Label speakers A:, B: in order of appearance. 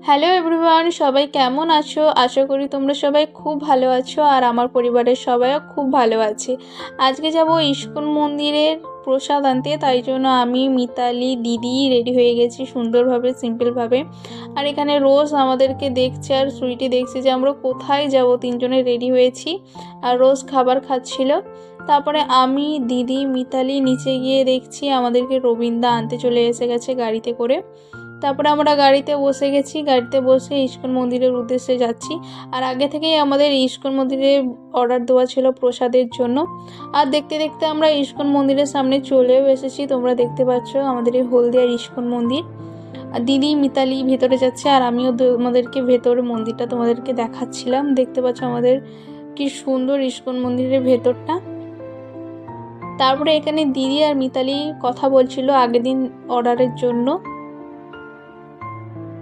A: Hello everyone, সবাই কেমন আছো? আশা করি তোমরা সবাই খুব ভালো আছো আর আমার পরিবারের সবাইও খুব ভালো আছে। আজকে যাব ইস্কন মন্দিরের প্রসাদ আনতে, তাই জন্য আমি, মিতালি, দিদি রেডি হয়ে গেছি সুন্দরভাবে, সিম্পলভাবে। আর এখানে রোজ আমাদেরকে দেখছে আর সুইটি দেখছে যে আমরা কোথায় যাব, তিনজনে রেডি হয়েছি আর রোজ খাবার খাচ্ছিল। তারপরে আমি, দিদি, মিতালি নিচে গিয়ে দেখছি আমাদেরকে রবীন্দা আনতে চলে এসে গেছে গাড়িতে করে। তারপরে আমরা গাড়িতে বসে গেছি, গাড়িতে বসে ইস্কন মন্দিরের উদ্দেশ্যে যাচ্ছি। আর আগে থেকেই আমাদের ইস্কন মন্দিরে অর্ডার দেওয়া ছিল প্রসাদের জন্য। আর দেখতে দেখতে আমরা ইস্কন মন্দিরের সামনে চলেও এসেছি। তোমরা দেখতে পাচ্ছ আমাদের এই হলদিয়ার ইস্কন মন্দির। আর দিদি, মিতালি ভেতরে যাচ্ছে আর আমিও তোমাদেরকে ভেতরে মন্দিরটা তোমাদেরকে দেখাচ্ছিলাম। দেখতে পাচ্ছ আমাদের কি সুন্দর ইস্কন মন্দিরের ভেতরটা। তারপরে এখানে দিদি আর মিতালি কথা বলছিল আগের দিন অর্ডারের জন্য।